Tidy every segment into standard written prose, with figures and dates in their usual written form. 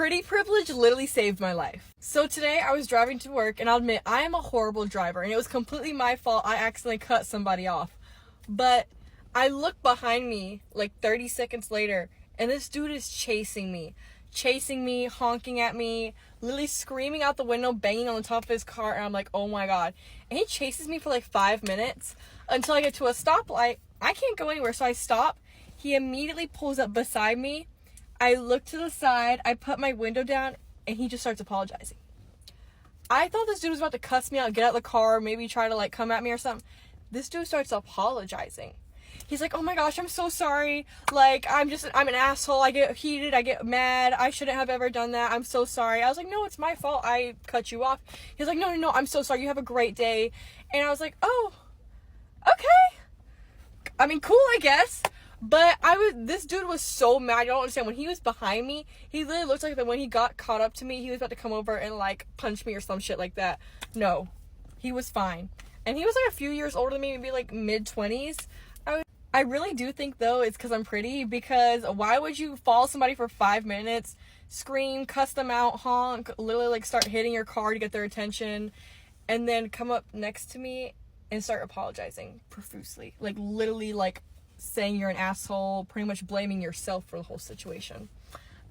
Pretty privilege literally saved my life. So today I was driving to work, and I'll admit I am a horrible driver, and it was completely my fault. I accidentally cut somebody off. But I look behind me like 30 seconds later, and this dude is chasing me, honking at me, literally screaming out the window, banging on the top of his car, and I'm like, oh my god. And he chases me for like 5 minutes until I get to a stoplight. I can't go anywhere, so I stop. He immediately pulls up beside me. I look to the side, I put my window down, and he just starts apologizing. I thought this dude was about to cuss me out, get out of the car, maybe try to like come at me or something. This dude starts apologizing. He's like, oh my gosh, I'm so sorry. Like, I'm an asshole. I get heated, I get mad. I shouldn't have ever done that. I'm so sorry. I was like, no, it's my fault. I cut you off. He's like, no, I'm so sorry. You have a great day. And I was like, oh, okay. I mean, cool, I guess. But this dude was so mad. I don't understand. When he was behind me, he literally looked like that when he got caught up to me, he was about to come over and like punch me or some shit like that. No, he was fine. And he was like a few years older than me, maybe like mid-20s. I really do think though it's because I'm pretty, because why would you follow somebody for 5 minutes, scream, cuss them out, honk, literally like start hitting your car to get their attention, and then come up next to me and start apologizing profusely, like literally like saying you're an asshole, pretty much blaming yourself for the whole situation.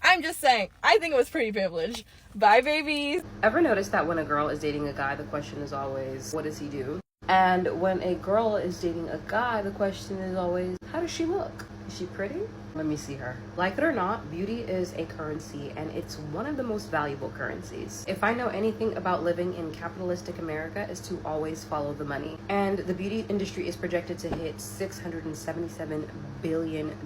I'm just saying, I think it was pretty privileged. Bye, babies. Ever notice that when a girl is dating a guy, the question is always, what does he do? And when a girl is dating a guy, the question is always, how does she look? Is she pretty? Let me see her. Like it or not, beauty is a currency, and it's one of the most valuable currencies. If I know anything about living in capitalistic America, is to always follow the money. And the beauty industry is projected to hit $677 billion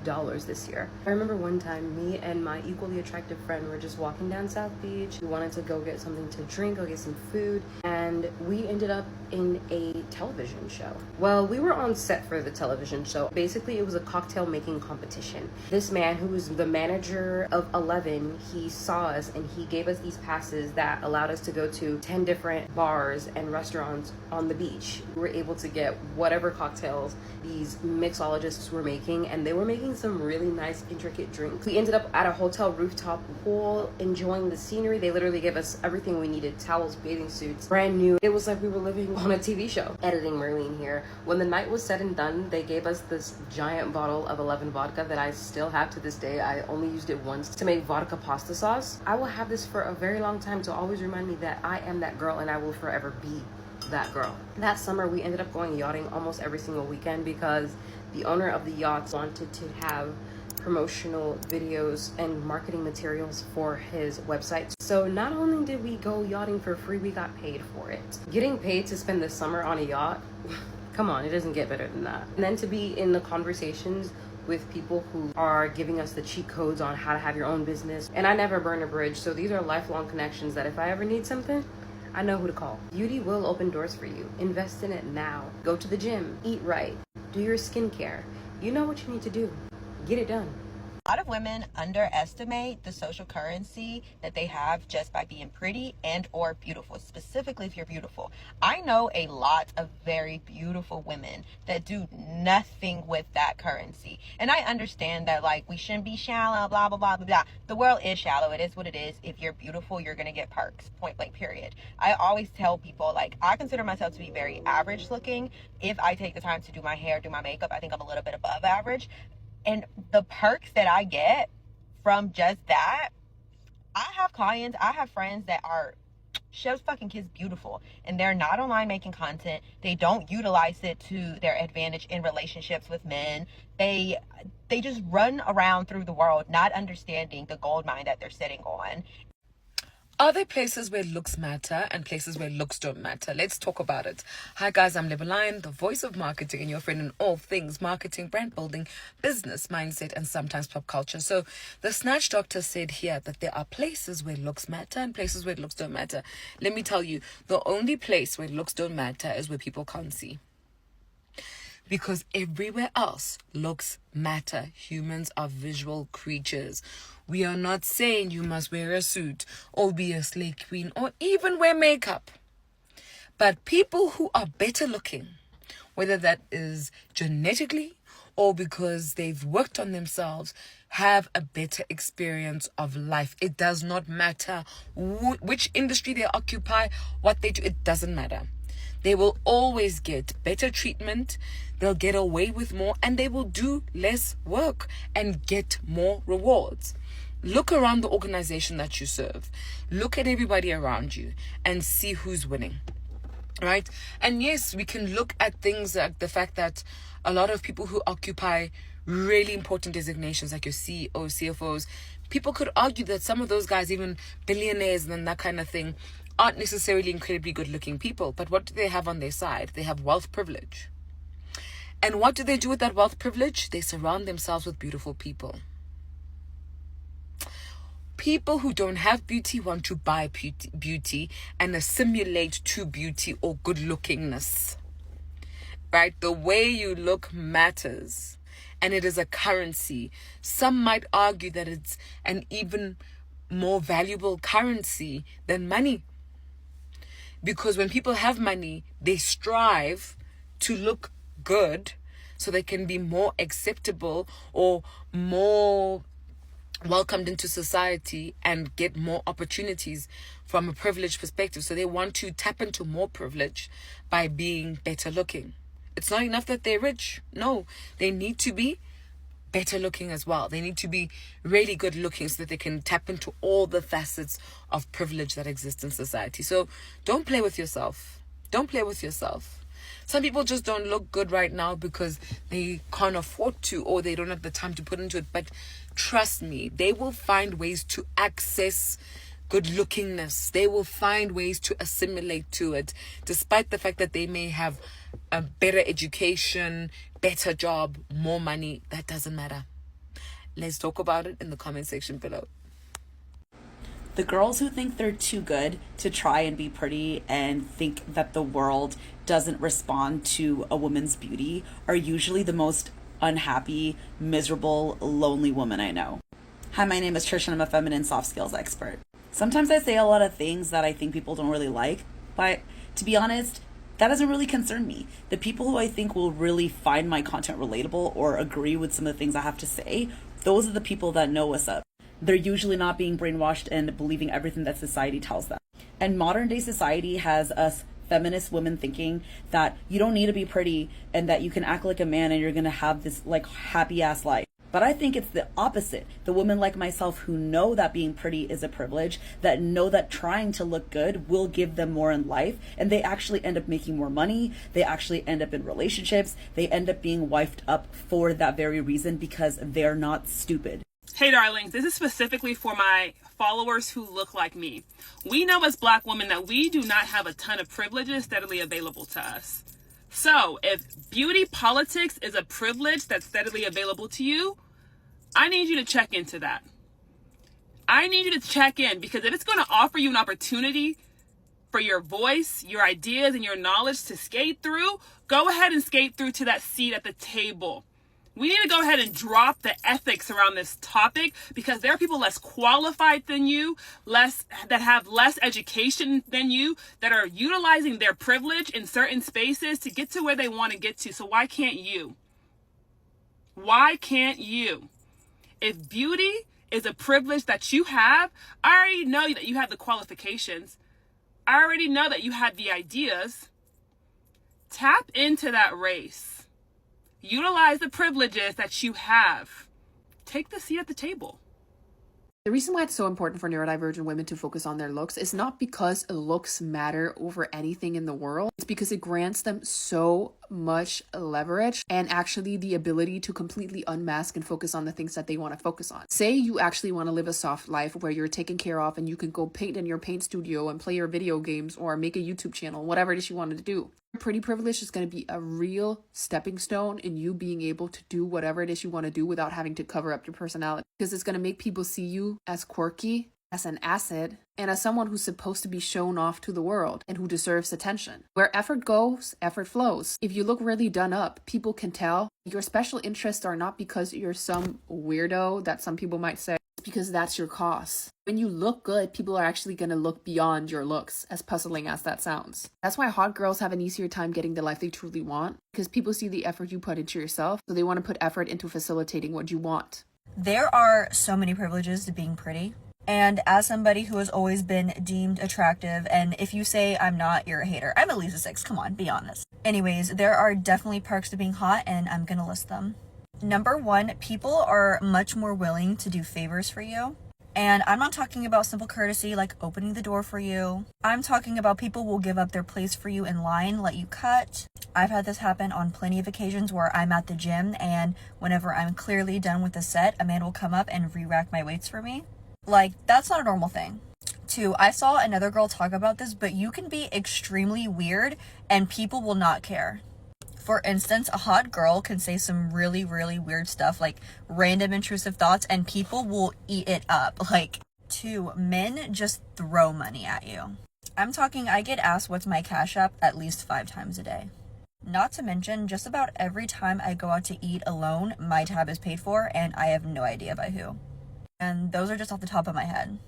this year. I remember one time, me and my equally attractive friend were just walking down South Beach. We wanted to go get something to drink, go get some food, and we ended up in a television show. Well, we were on set for the television show. Basically, it was a cocktail making competition. This man, who was the manager of 11, he saw us and he gave us these passes that allowed us to go to 10 different bars and restaurants on the beach. We were able to get whatever cocktails these mixologists were making, and they were making some really nice, intricate drinks. We ended up at a hotel rooftop pool, enjoying the scenery. They literally gave us everything we needed: towels, bathing suits, brand new. It was like we were living on a TV show. Editing Marlene here. When the night was said and done, they gave us this giant bottle of 11 vodka that I still have to this day. I only used it once to make vodka pasta sauce. I will have this for a very long time to always remind me that I am that girl, and I will forever be that girl. That summer, we ended up going yachting almost every single weekend because the owner of the yachts wanted to have promotional videos and marketing materials for his website. So not only did we go yachting for free, we got paid for it. Getting paid to spend the summer on a yacht, come on, it doesn't get better than that. And then to be in the conversations with people who are giving us the cheat codes on how to have your own business. And I never burn a bridge, so these are lifelong connections that if I ever need something, I know who to call. Beauty will open doors for you. Invest in it now. Go to the gym, eat right, do your skincare. You know what you need to do. Get it done. A lot of women underestimate the social currency that they have just by being pretty and or beautiful, specifically if you're beautiful. I know a lot of very beautiful women that do nothing with that currency. And I understand that, like, we shouldn't be shallow, blah, blah, blah, blah, blah. The world is shallow. It is what it is. If you're beautiful, you're going to get perks, point blank, period. I always tell people, like, I consider myself to be very average looking. If I take the time to do my hair, do my makeup, I think I'm a little bit above average. And the perks that I get from just that, I have clients, I have friends that are chef's fucking kids beautiful, and they're not online making content. They don't utilize it to their advantage in relationships with men. They just run around through the world not understanding the gold mine that they're sitting on. Are there places where looks matter and places where looks don't matter? Let's talk about it. Hi guys, I'm Libeline, the voice of marketing and your friend in all things marketing, brand building, business, mindset, and sometimes pop culture. So the Snatch Doctor said here that there are places where looks matter and places where looks don't matter. Let me tell you, the only place where looks don't matter is where people can't see. Because everywhere else, looks matter. Humans are visual creatures. We are not saying you must wear a suit or be a slay queen or even wear makeup. But people who are better looking, whether that is genetically or because they've worked on themselves, have a better experience of life. It does not matter which industry they occupy, what they do, it doesn't matter. They will always get better treatment, they'll get away with more, and they will do less work and get more rewards. Look around the organization that you serve. Look at everybody around you and see who's winning. Right? And yes, we can look at things like the fact that a lot of people who occupy really important designations like your CEOs, CFOs, people could argue that some of those guys, even billionaires and that kind of thing, aren't necessarily incredibly good looking people. But what do they have on their side? They have wealth privilege. And what do they do with that wealth privilege? They surround themselves with beautiful people. People who don't have beauty want to buy beauty and assimilate to beauty or good lookingness. Right? The way you look matters. And it is a currency. Some might argue that it's an even more valuable currency than money. Because when people have money, they strive to look good so they can be more acceptable or more welcomed into society and get more opportunities from a privileged perspective. So they want to tap into more privilege by being better looking. It's not enough that they're rich. No, they need to be better looking as well. They need to be really good looking so that they can tap into all the facets of privilege that exist in society. So don't play with yourself. Don't play with yourself. Some people just don't look good right now because they can't afford to, or they don't have the time to put into it. But trust me, they will find ways to access good lookingness. They will find ways to assimilate to it, despite the fact that they may have a better education, better job, more money. That doesn't matter. Let's talk about it in the comment section below. The girls who think they're too good to try and be pretty and think that the world doesn't respond to a woman's beauty are usually the most unhappy, miserable, lonely woman I know. Hi, my name is Trish and I'm a feminine soft skills expert. Sometimes I say a lot of things that I think people don't really like, but to be honest, that doesn't really concern me. The people who I think will really find my content relatable or agree with some of the things I have to say, those are the people that know what's up. They're usually not being brainwashed and believing everything that society tells them. And modern day society has us feminist women thinking that you don't need to be pretty and that you can act like a man and you're gonna have this like happy ass life. But I think it's the opposite. The women like myself who know that being pretty is a privilege, that know that trying to look good will give them more in life, and they actually end up making more money, they actually end up in relationships, they end up being wifed up for that very reason because they're not stupid. Hey darlings, this is specifically for my followers who look like me. We know as Black women that we do not have a ton of privileges steadily available to us. So if beauty politics is a privilege that's steadily available to you, I need you to check into that. I need you to check in, because if it's going to offer you an opportunity for your voice, your ideas, and your knowledge to skate through, go ahead and skate through to that seat at the table. We need to go ahead and drop the ethics around this topic, because there are people less qualified than you, that have less education than you, that are utilizing their privilege in certain spaces to get to where they want to get to. So why can't you? Why can't you? If beauty is a privilege that you have, I already know that you have the qualifications. I already know that you have the ideas. Tap into that race. Utilize the privileges that you have. Take the seat at the table. The reason why it's so important for neurodivergent women to focus on their looks is not because looks matter over anything in the world. It's because it grants them so much leverage and actually the ability to completely unmask and focus on the things that they want to focus on. Say you actually want to live a soft life where you're taken care of and you can go paint in your paint studio and play your video games or make a YouTube channel, whatever it is you wanted to do. Pretty privilege is going to be a real stepping stone in you being able to do whatever it is you want to do without having to cover up your personality, because it's going to make people see you as quirky, as an asset, and as someone who's supposed to be shown off to the world and who deserves attention. Where effort goes, effort flows. If you look really done up, people can tell. Your special interests are not because you're some weirdo that some people might say. It's because that's your cause. When you look good, people are actually going to look beyond your looks, as puzzling as that sounds. That's why hot girls have an easier time getting the life they truly want, because people see the effort you put into yourself, so they want to put effort into facilitating what you want. There are so many privileges to being pretty. And as somebody who has always been deemed attractive, and if you say I'm not, you're a hater. I'm at least a 6, come on, be honest. Anyways, there are definitely perks to being hot, and I'm gonna list them. Number 1, people are much more willing to do favors for you. And I'm not talking about simple courtesy like opening the door for you. I'm talking about people will give up their place for you in line, let you cut. I've had this happen on plenty of occasions where I'm at the gym, and whenever I'm clearly done with the set, a man will come up and re-rack my weights for me. Like, that's not a normal thing. 2, I saw another girl talk about this, but you can be extremely weird and people will not care. For instance, a hot girl can say some really, really weird stuff, like random intrusive thoughts, and people will eat it up. Like, 2, men just throw money at you. I'm talking, I get asked what's my Cash App at least 5 times a day. Not to mention, just about every time I go out to eat alone, my tab is paid for, and I have no idea by who. And those are just off the top of my head.